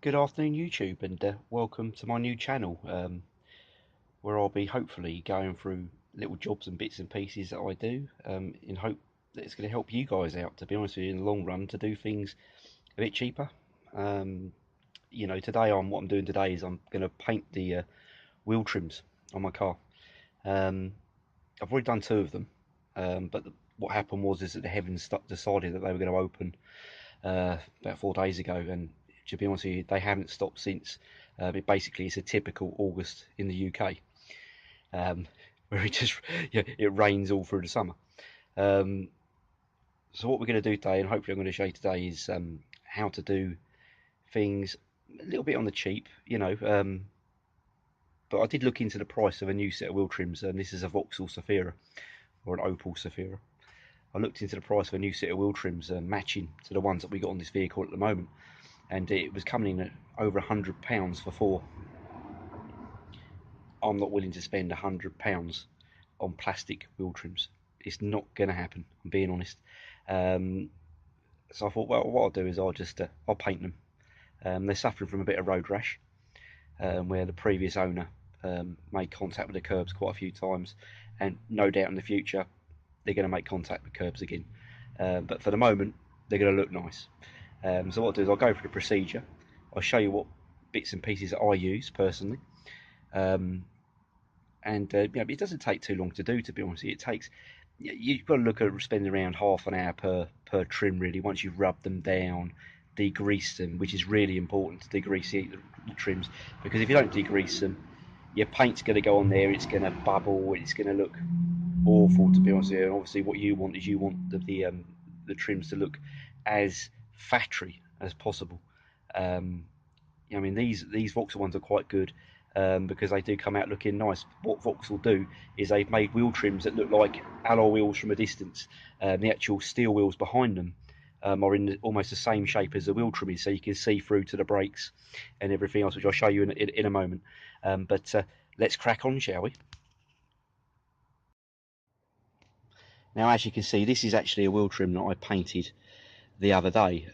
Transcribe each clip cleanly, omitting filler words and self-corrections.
Good afternoon, YouTube, and welcome to my new channel, where I'll be hopefully going through little jobs and bits and pieces that I do, in hope that it's going to help you guys out. To be honest with you, in the long run, to do things a bit cheaper. Um, today what I'm doing today is I'm going to paint the wheel trims on my car. I've already done two of them, but what happened was is that the heavens decided that they were going to open about 4 days ago, and to be honest with you, they haven't stopped since. It's a typical August in the UK, um, where it rains all through the summer. Um, so what we're going to do today, and hopefully I'm going to show you today, is how to do things a little bit on the cheap, but I did look into the price of a new set of wheel trims, and this is a Vauxhall Zafira or an Opel Zafira. I looked into the price of a new set of wheel trims, matching to the ones that we got on this vehicle at the moment, and it was coming in at over £100 for four. I'm not willing to spend £100 on plastic wheel trims. It's not going to happen. I'm being honest. Um, so I thought, well, what I'll do is I'll paint them. They're suffering from a bit of road rash, where the previous owner made contact with the curbs quite a few times, and no doubt in the future they're going to make contact with curbs again. But for the moment, they're going to look nice. So what I'll do is I'll go through the procedure. I'll show you what bits and pieces that I use personally. It doesn't take too long to do, to be honest. You've got to look at spending around half an hour per trim, really, once you've rubbed them down, degreased them, which is really important to degrease the trims, because if you don't degrease them, your paint's going to go on there, it's going to bubble, it's going to look awful, to be honest with you. And obviously what you want is the trims to look as factory as possible. These Vauxhall ones are quite good, because they do come out looking nice. What Vauxhall do is they've made wheel trims that look like alloy wheels from a distance. The actual steel wheels behind them are in almost the same shape as the wheel trim is, so you can see through to the brakes and everything else, which I'll show you in a moment. But let's crack on, shall we? Now, as you can see, this is actually a wheel trim that I painted the other day.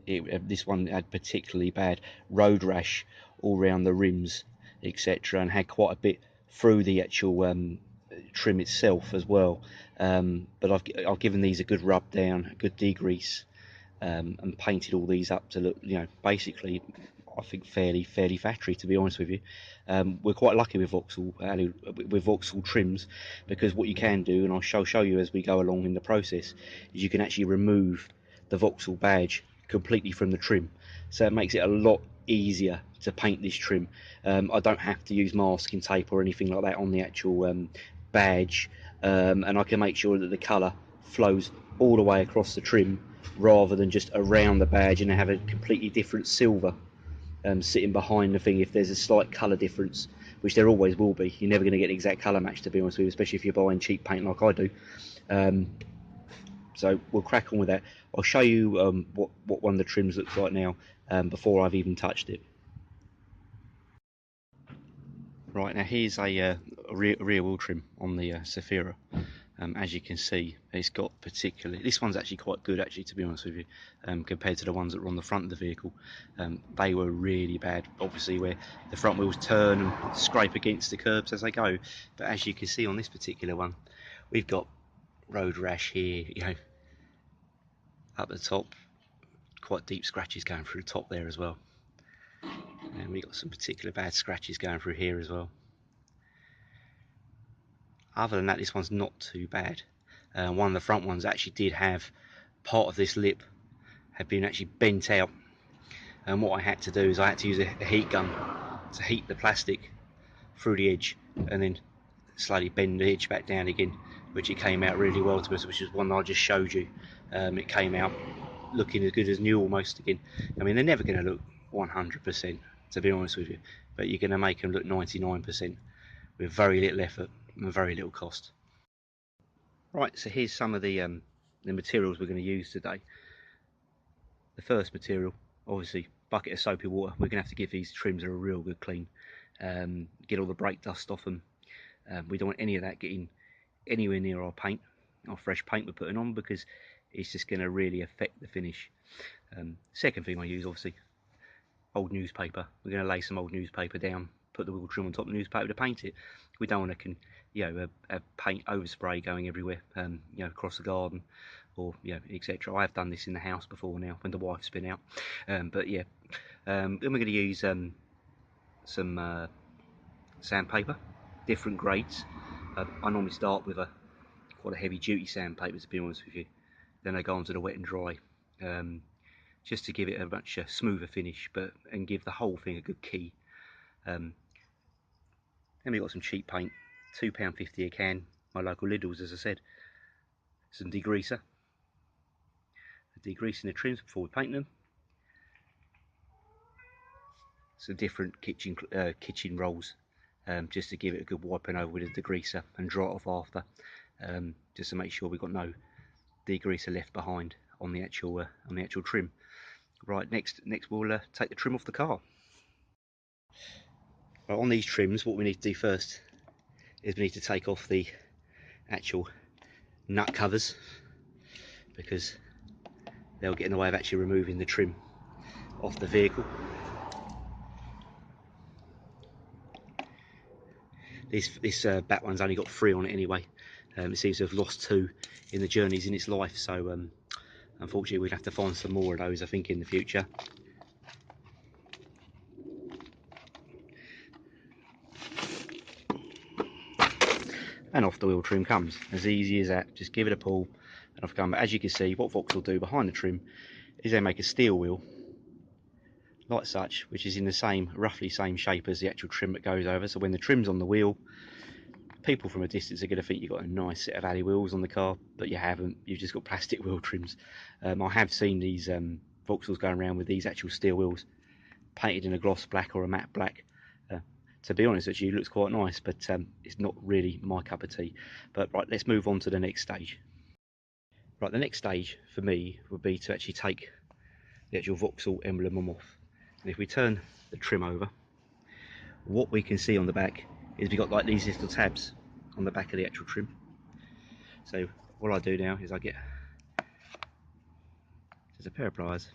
This one had particularly bad road rash all around the rims, etc., and had quite a bit through the actual trim itself as well. But I've given these a good rub down, a good degrease, and painted all these up to look, basically, I think fairly factory, to be honest with you. We're quite lucky with Vauxhall trims, because what you can do, and I'll show you as we go along in the process, is you can actually remove the Vauxhall badge completely from the trim, so it makes it a lot easier to paint this trim. I don't have to use masking tape or anything like that on the actual badge, and I can make sure that the colour flows all the way across the trim, rather than just around the badge and have a completely different silver sitting behind the thing. If there's a slight colour difference, which there always will be, you're never going to get an exact colour match, to be honest with you, especially if you're buying cheap paint like I do. So we'll crack on with that. I'll show you what one of the trims looks like now, before I've even touched it. Right, now here's a rear wheel trim on the Zafira. As you can see, it's got this one's actually quite good, actually, to be honest with you, compared to the ones that were on the front of the vehicle. They were really bad, obviously, where the front wheels turn and scrape against the curbs as they go. But as you can see on this particular one, we've got road rash here, up the top, quite deep scratches going through the top there as well, and we've got some particular bad scratches going through here as well. Other than that, this one's not too bad. One of the front ones actually did have part of this lip had been actually bent out, and what I had to do is I had to use a heat gun to heat the plastic through the edge, and then slowly bend the edge back down again, which it came out really well to us, which is one I just showed you. It came out looking as good as new almost again. I mean, they're never going to look 100%, to be honest with you, but you're going to make them look 99% with very little effort and very little cost. Right, so here's some of the materials we're going to use today. The first material, obviously, bucket of soapy water. We're going to have to give these trims a real good clean, get all the brake dust off them. We don't want any of that getting anywhere near our paint, our fresh paint we're putting on, because it's just going to really affect the finish. Second thing I use, obviously, old newspaper. We're going to lay some old newspaper down, put the wheel trim on top of the newspaper to paint it. We don't want to, have paint overspray going everywhere, across the garden, or etc. I have done this in the house before now when the wife's been out. But yeah, then we're going to use some sandpaper, different grades. I normally start with quite a heavy duty sandpaper, to be honest with you. Then I go on to the wet and dry, just to give it a much smoother finish, and give the whole thing a good key. Then we've got some cheap paint, £2.50 a can, my local Lidl's, as I said. Some degreaser, degreasing the trims before we paint them. Some different kitchen rolls, just to give it a good wiping over with a degreaser and dry it off after, just to make sure we've got no degreaser left behind on the actual trim. Right, next we'll take the trim off the car. Right, on these trims, what we need to do first is we need to take off the actual nut covers, because they'll get in the way of actually removing the trim off the vehicle. This back one's only got 3 on it anyway. It seems to have lost 2 in the journeys in its life, so unfortunately we'll have to find some more of those, I think, in the future. And off the wheel trim comes, as easy as that. Just give it a pull and off come. But as you can see, what Vauxhall do behind the trim is they make a steel wheel like such, which is in the roughly same shape as the actual trim that goes over. So when the trim's on the wheel, people from a distance are going to think you've got a nice set of alley wheels on the car, but you haven't. You've just got plastic wheel trims. I have seen these Vauxhalls going around with these actual steel wheels painted in a gloss black or a matte black. To be honest, actually, it looks quite nice, but it's not really my cup of tea. But right, let's move on to the next stage. Right, the next stage for me would be to actually take the actual Vauxhall emblem off. And if we turn the trim over, what we can see on the back is we've got like these little tabs on the back of the actual trim. So what I do now is I get just a pair of pliers,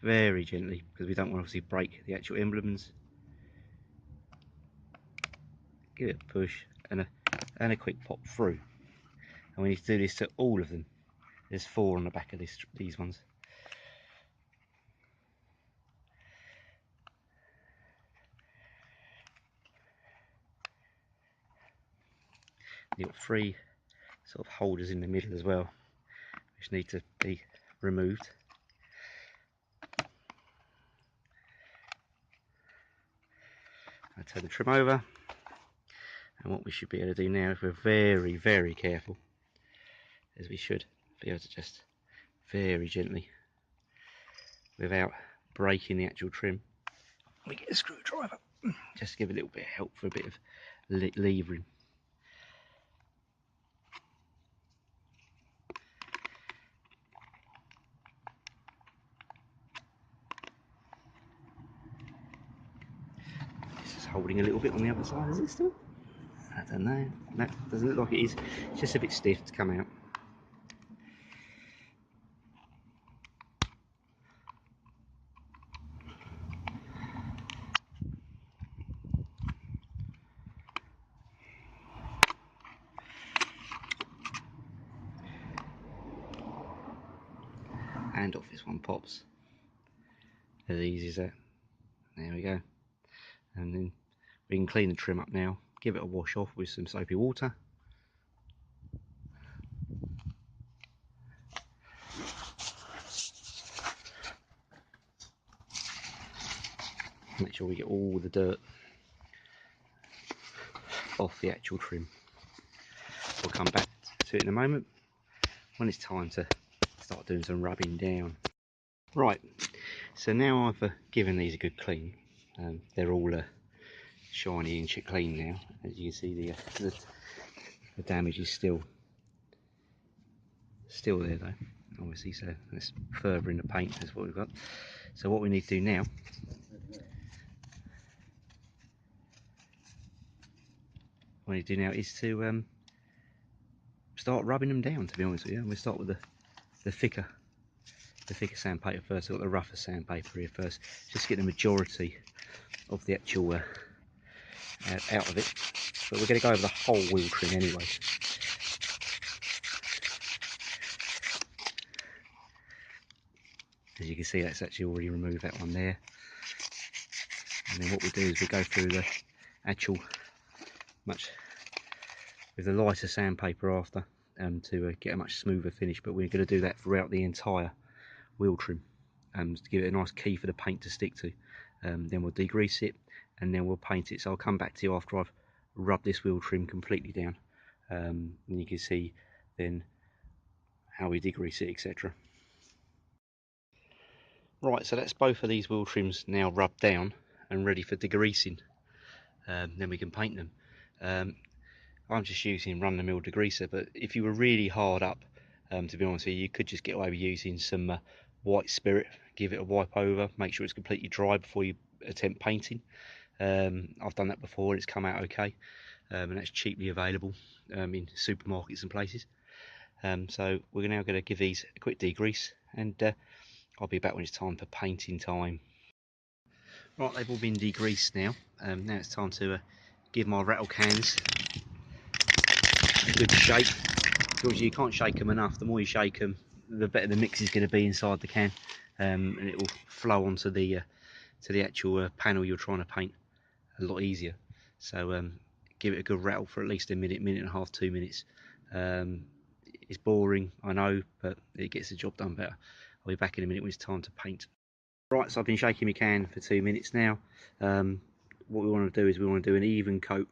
very gently, because we don't want to obviously break the actual emblems. Give it a push and a quick pop through. And we need to do this to all of them. There's 4 on the back of these ones. You've got 3 sort of holders in the middle as well, which need to be removed. I turn the trim over, and what we should be able to do now, if we're very, very careful, as we should be able to just very gently, without breaking the actual trim, we get a screwdriver, just to give a little bit of help for a bit of levering. This is holding a little bit on the other side, is it still? I don't know. No, doesn't look like it is. It's just a bit stiff to come out. And off this one pops. As easy as that. There we go. And then we can clean the trim up now. Give it a wash off with some soapy water. Make sure we get all the dirt off the actual trim. We'll come back to it in a moment when it's time to start doing some rubbing down. Right, so now I've given these a good clean. They're all shiny and clean now. As you can see, the damage is still there though, obviously, so that's further in the paint. That's what we've got. So what we need to do now is to start rubbing them down, to be honest with you. And we'll start with the thicker the thicker sandpaper first. I've got the rougher sandpaper here first, just to get the majority of the actual out of it. But we're going to go over the whole wheel trim anyway. As you can see, that's actually already removed that one there. And then what we do is we go through the actual with the lighter sandpaper after to get a much smoother finish. But we're going to do that throughout the entire wheel trim to give it a nice key for the paint to stick to. Then we'll degrease it and then we'll paint it. So I'll come back to you after I've rubbed this wheel trim completely down, and you can see then how we degrease it, etc. Right, so that's both of these wheel trims now rubbed down and ready for degreasing. Then we can paint them. I'm just using run-of-the-mill degreaser, but if you were really hard up, to be honest with you, you could just get away with using some white spirit, give it a wipe over, make sure it's completely dry before you attempt painting. I've done that before, it's come out okay, and that's cheaply available in supermarkets and places. So we're now going to give these a quick degrease, and I'll be back when it's time for painting time. Right, they've all been degreased now. Now it's time to give my rattle cans a good shake. Because you can't shake them enough. The more you shake them, the better the mix is going to be inside the can, and it will flow onto the to the actual panel you're trying to paint a lot easier. So give it a good rattle for at least a minute, minute and a half, 2 minutes. It's boring, I know, but it gets the job done better. I'll be back in a minute when it's time to paint. Right, so I've been shaking my can for 2 minutes now. What we want to do is we want to do an even coat,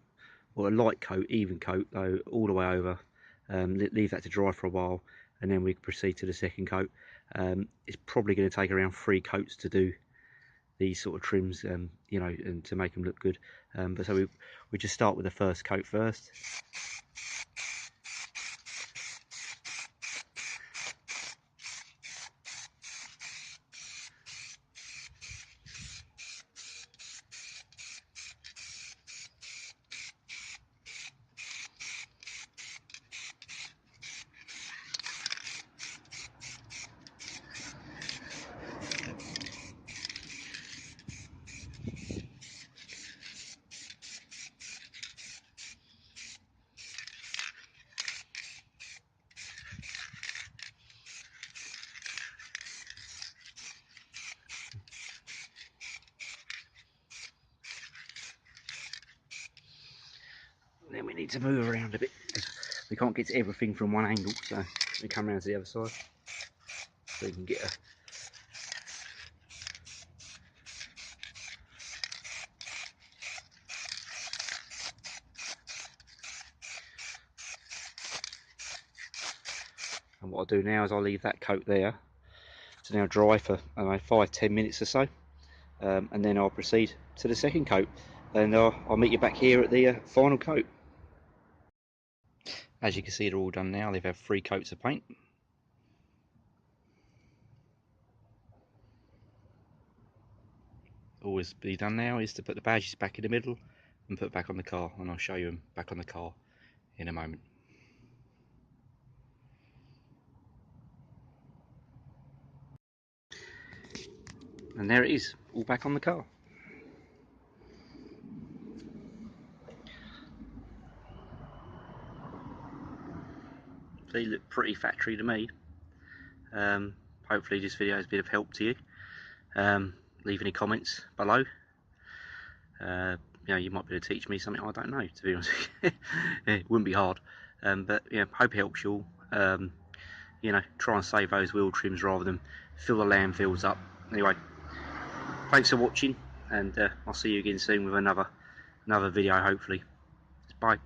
or a light coat, even coat, though, all the way over. Leave that to dry for a while, and then we proceed to the second coat. It's probably going to take around 3 coats to do these sort of trims, you know, and to make them look good. But so we just start with the first coat first. Then we need to move around a bit. We can't get to everything from one angle, so we come around to the other side so we can get a and what I'll do now is I'll leave that coat there to now dry for 5-10 minutes or so, and then I'll proceed to the second coat, and I'll meet you back here at the final coat. As you can see, they're all done now. They've had 3 coats of paint. All that's be done now is to put the badges back in the middle and put back on the car, and I'll show you them back on the car in a moment. And there it is, all back on the car. They look pretty factory to me. Hopefully this video has been of help to you. Leave any comments below. You know, you might be able to teach me something I don't know, to be honest. It wouldn't be hard, but yeah, hope it helps you all. You know, try and save those wheel trims rather than fill the landfills up. Anyway, thanks for watching, and I'll see you again soon with another video, hopefully. Bye.